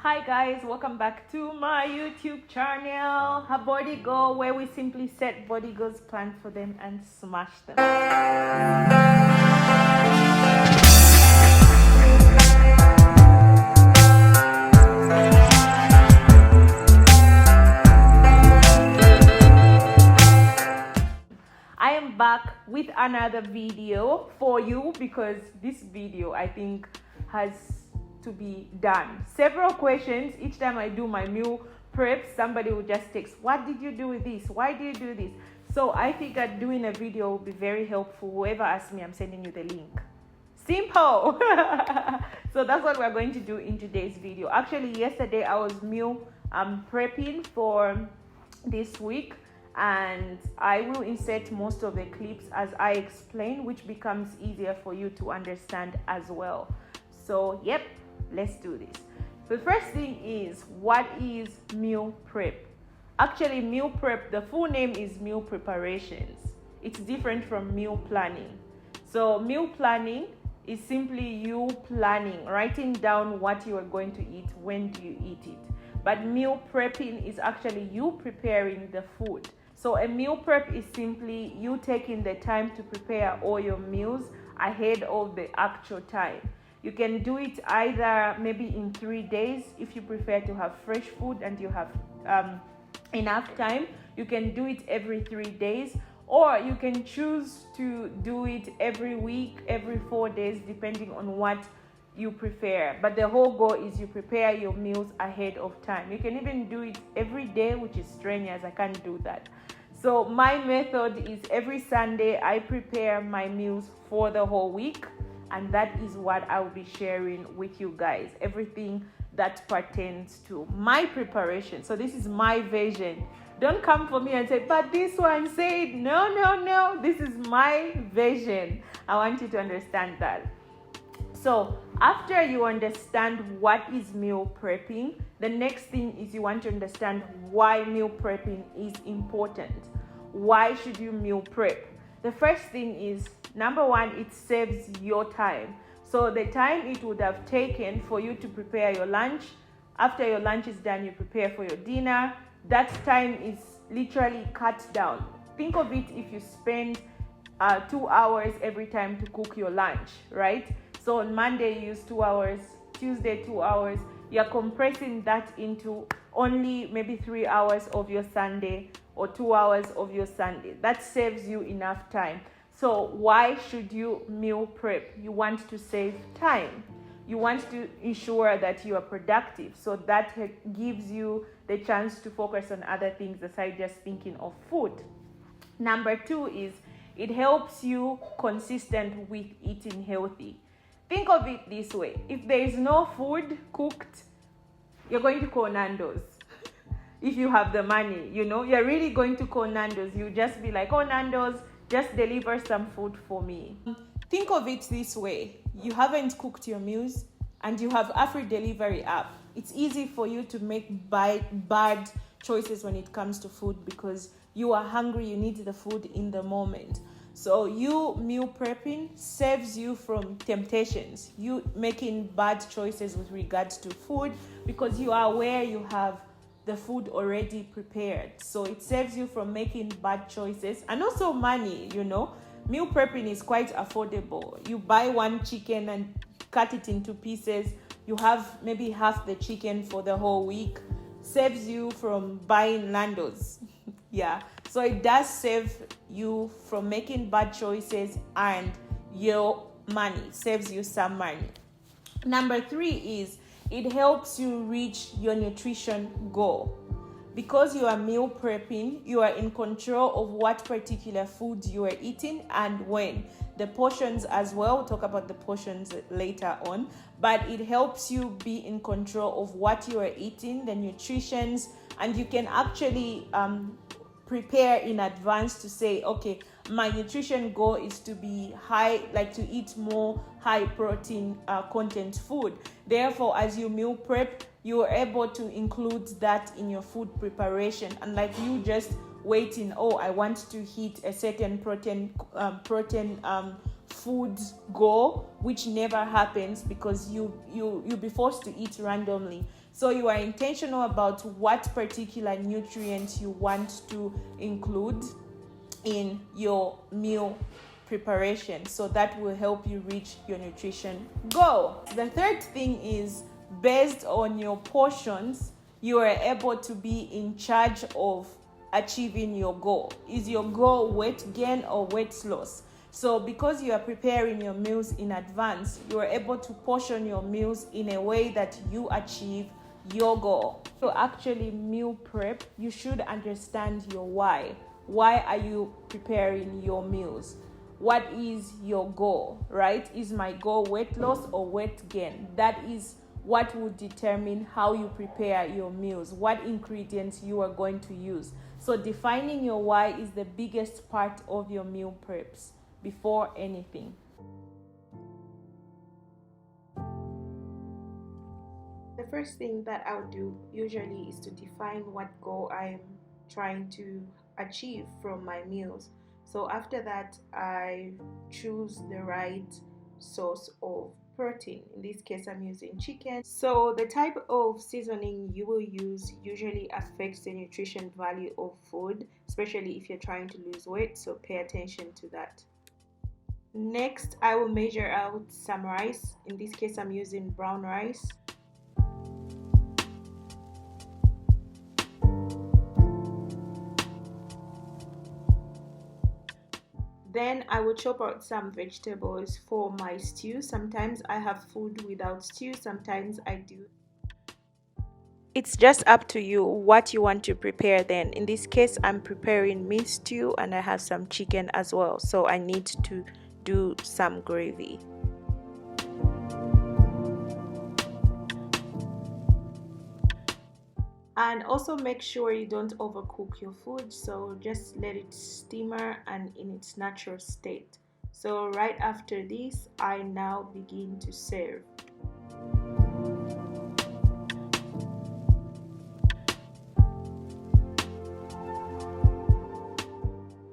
Hi guys, welcome back to my YouTube channel, Her Body Goal, where we simply set body goals, plan for them and smash them. I am back with another video for you because this video I think has to be done. Several questions. Each time I do my meal prep, somebody will just text, what did you do with this? Why do you do this? So I figured doing a video will be very helpful. Whoever asks me, I'm sending you the link. Simple. So that's what we're going to do in today's video. Actually, yesterday I was meal prepping for this week, and I will insert most of the clips as I explain, which becomes easier for you to understand as well. So yep, let's do this. The first thing is, what is meal prep? Actually, meal prep, the full name is meal preparations. It's different from meal planning. So meal planning is simply you planning, writing down what you are going to eat, when do you eat it. But meal prepping is actually you preparing the food. So a meal prep is simply you taking the time to prepare all your meals ahead of the actual time. You can do it either maybe in 3 days if you prefer to have fresh food and you have enough time. You can do it every 3 days, or you can choose to do it every week, every 4 days, depending on what you prefer. But the whole goal is you prepare your meals ahead of time. You can even do it every day, which is strange as I can't do that. So my method is every Sunday I prepare my meals for the whole week, and that is what I will be sharing with you guys. Everything that pertains to my preparation. So this is my version. Don't come for me and say, but this one said, no. This is my version. I want you to understand that. So after you understand what is meal prepping, the next thing is you want to understand why meal prepping is important. Why should you meal prep? The first thing is, number one, it saves your time. So the time it would have taken for you to prepare your lunch, after your lunch is done, you prepare for your dinner. That time is literally cut down. Think of it if you spend 2 hours every time to cook your lunch, right? So on Monday you use 2 hours, Tuesday 2 hours. You're compressing that into only maybe 3 hours of your Sunday or 2 hours of your Sunday. That saves you enough time. So why should you meal prep? You want to save time. You want to ensure that you are productive. So that gives you the chance to focus on other things aside just thinking of food. Number two is it helps you consistent with eating healthy. Think of it this way. If there is no food cooked, you're going to call Nando's. If you have the money, you're really going to call Nando's. You just be like, oh, Nando's, just deliver some food for me. Think of it this way. You haven't cooked your meals and you have a free delivery app. It's easy for you to make bad choices when it comes to food because you are hungry, you need the food in the moment. So you meal prepping saves you from temptations. You making bad choices with regards to food because you are aware you have the food already prepared. So it saves you from making bad choices and also money, Meal prepping is quite affordable. You buy one chicken and cut it into pieces. You have maybe half the chicken for the whole week. Saves you from buying Nando's. Yeah. So it does save you from making bad choices and your money. Saves you some money. Number three is it helps you reach your nutrition goal. Because you are meal prepping, you are in control of what particular foods you are eating and when. The portions as well, we'll talk about the portions later on, but it helps you be in control of what you are eating, the nutritions, and you can actually prepare in advance to say, okay, my nutrition goal is to be to eat more high protein content food. Therefore, as you meal prep, you are able to include that in your food preparation. Unlike you just waiting, I want to hit a certain protein food goal, which never happens because you be forced to eat randomly. So you are intentional about what particular nutrients you want to include in your meal preparation, so that will help you reach your nutrition goal. The third thing is, based on your portions, you are able to be in charge of achieving your goal. Is your goal weight gain or weight loss? So because you are preparing your meals in advance, you are able to portion your meals in a way that you achieve your goal. So actually meal prep, you should understand your why. Why are you preparing your meals? What is your goal, right? Is my goal weight loss or weight gain? That is what will determine how you prepare your meals, what ingredients you are going to use. So defining your why is the biggest part of your meal preps before anything. The first thing that I'll do usually is to define what goal I'm trying to achieve from my meals. So after that, I choose the right source of protein. In this case, I'm using chicken. So the type of seasoning you will use usually affects the nutrition value of food, especially if you're trying to lose weight, so pay attention to that. Next, I will measure out some rice. In this case, I'm using brown rice. Then I will chop out some vegetables for my stew. Sometimes I have food without stew, sometimes I do. It's just up to you what you want to prepare then. In this case, I'm preparing meat stew and I have some chicken as well. So I need to do some gravy. And also make sure you don't overcook your food, so just let it simmer and in its natural state. So right after this, I now begin to serve.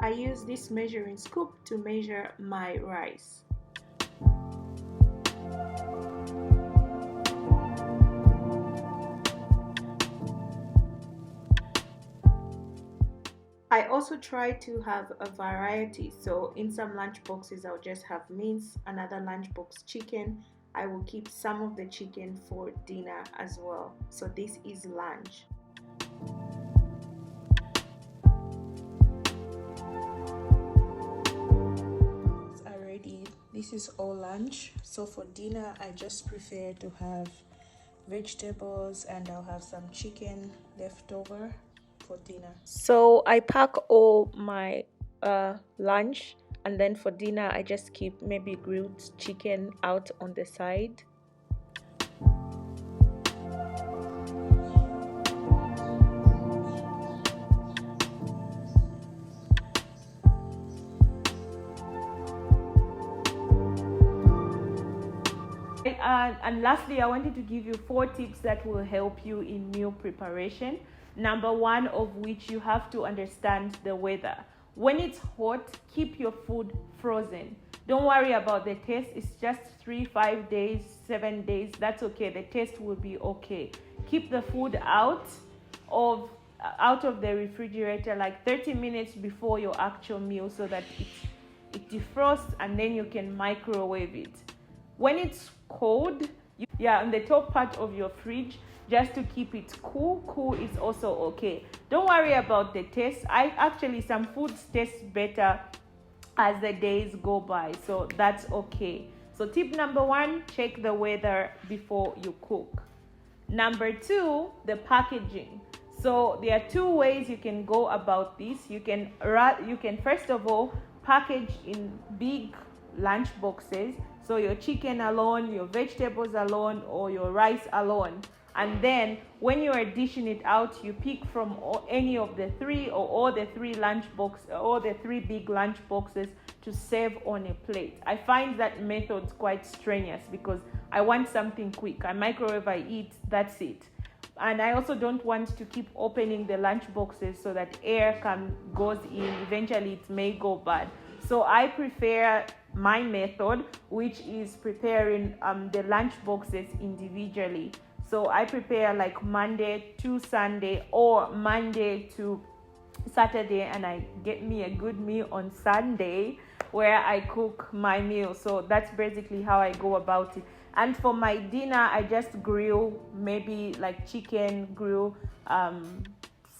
I use this measuring scoop to measure my rice. I also try to have a variety, so in some lunch boxes I'll just have mince, another lunch box chicken. I will keep some of the chicken for dinner as well. So this is lunch. Already, this is all lunch. So for dinner, I just prefer to have vegetables and I'll have some chicken left over for dinner. So I pack all my lunch, and then for dinner I just keep maybe grilled chicken out on the side. And lastly, I wanted to give you 4 tips that will help you in meal preparation. Number 1 of which, you have to understand the weather. When it's hot, keep your food frozen. Don't worry about the taste. It's just 3, 5 days, 7 days. That's okay. The taste will be okay. Keep the food out of the refrigerator like 30 minutes before your actual meal, so that it defrosts, and then you can microwave it. When it's cold, on the top part of your fridge, just to keep it cool is also okay. Don't worry about the taste. Some foods taste better as the days go by, so that's okay. So tip number 1, check the weather before you cook. Number 2, the packaging. So there are 2 ways you can go about this. You can first of all package in big lunch boxes, so your chicken alone, your vegetables alone, or your rice alone. And then when you are dishing it out, you pick from any of the 3 or all the 3 big lunch boxes to serve on a plate. I find that method quite strenuous because I want something quick. I microwave, I eat, that's it. And I also don't want to keep opening the lunch boxes so that air goes in. Eventually it may go bad. So I prefer my method, which is preparing the lunch boxes individually. So I prepare like Monday to Sunday or Monday to Saturday, and I get me a good meal on Sunday where I cook my meal. So that's basically how I go about it. And for my dinner, I just grill, maybe like chicken, grill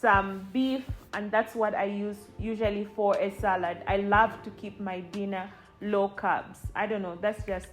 some beef, and that's what I use usually for a salad. I love to keep my dinner low carbs. I don't know, that's just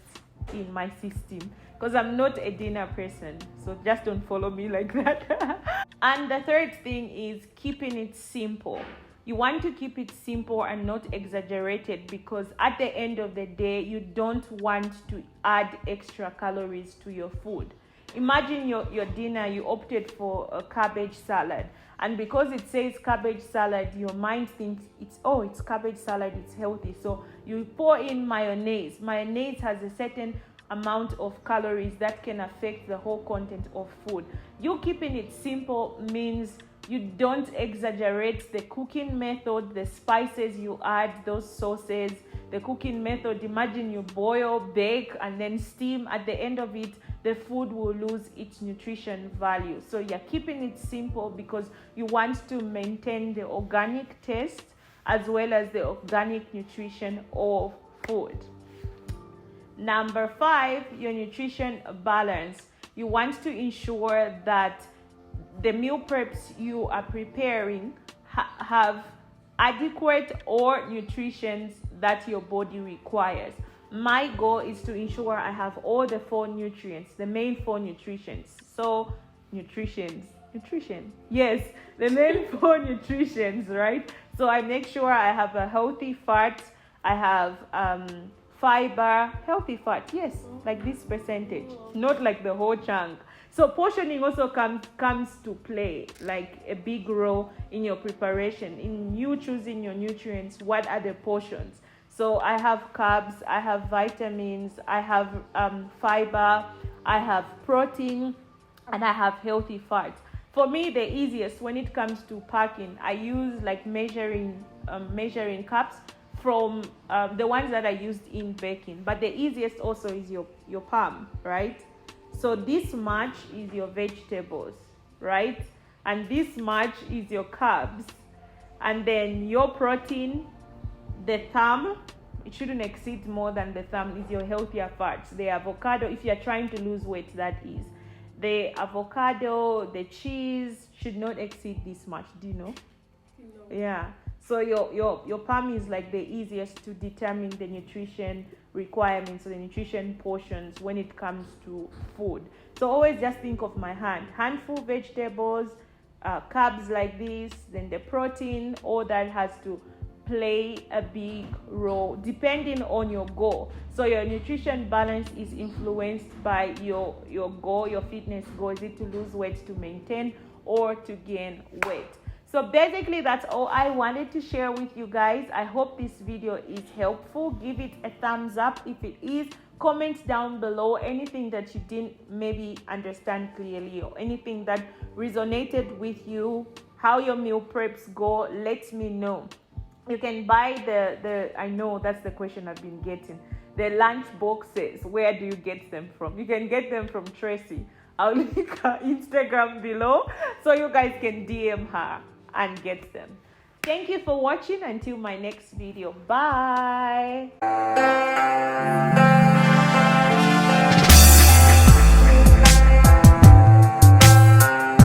in my system because I'm not a dinner person, so just don't follow me like that. And the third thing is keeping it simple. You want to keep it simple and not exaggerated, because at the end of the day, you don't want to add extra calories to your food. Imagine your dinner, you opted for a cabbage salad, and because it says cabbage salad, your mind thinks it's cabbage salad, it's healthy. So you pour in mayonnaise. Mayonnaise has a certain amount of calories that can affect the whole content of food. You keeping it simple means you don't exaggerate the cooking method, the spices you add, those sauces, the cooking method. Imagine you boil, bake, and then steam. At the end of it, the food will lose its nutrition value. So you're keeping it simple because you want to maintain the organic taste as well as the organic nutrition of food. Number 5, your nutrition balance. You want to ensure that the meal preps you are preparing have adequate or nutrition that your body requires. My goal is to ensure I have all the 4 nutrients, the main 4 nutrients. So nutrition. Yes, the main 4 nutrients, right? So I make sure I have a healthy fat, I have fiber, healthy fat, yes, like this percentage, not like the whole chunk. So portioning also comes to play like a big role in your preparation, in you choosing your nutrients. What are the portions? So I have carbs, I have vitamins, I have fiber, I have protein, and I have healthy fat. For me, the easiest when it comes to packing, I use like measuring cups from the ones that I used in baking. But the easiest also is your palm, right? So this much is your vegetables, right? And this much is your carbs. And then your protein, the thumb, it shouldn't exceed more than the thumb, is your healthier fats. The avocado, if you're trying to lose weight, that is. The avocado, the cheese should not exceed this much. Do you know? No. Yeah. So your palm is like the easiest to determine the nutrition requirements or the nutrition portions when it comes to food. So always just think of my handful vegetables, carbs like this, then the protein, all that has to play a big role depending on your goal. So your nutrition balance is influenced by your goal, your fitness goal. Is it to lose weight, to maintain, or to gain weight? So basically that's all I wanted to share with you guys. I hope this video is helpful. Give it a thumbs up if it is. Comment down below anything that you didn't maybe understand clearly or anything that resonated with you, how your meal preps go. Let me know. You can buy the I know that's the question I've been getting. The lunch boxes, where do you get them from? You can get them from Tracey. I'll link her Instagram below so you guys can DM her and get them. Thank you for watching. Until my next video. Bye.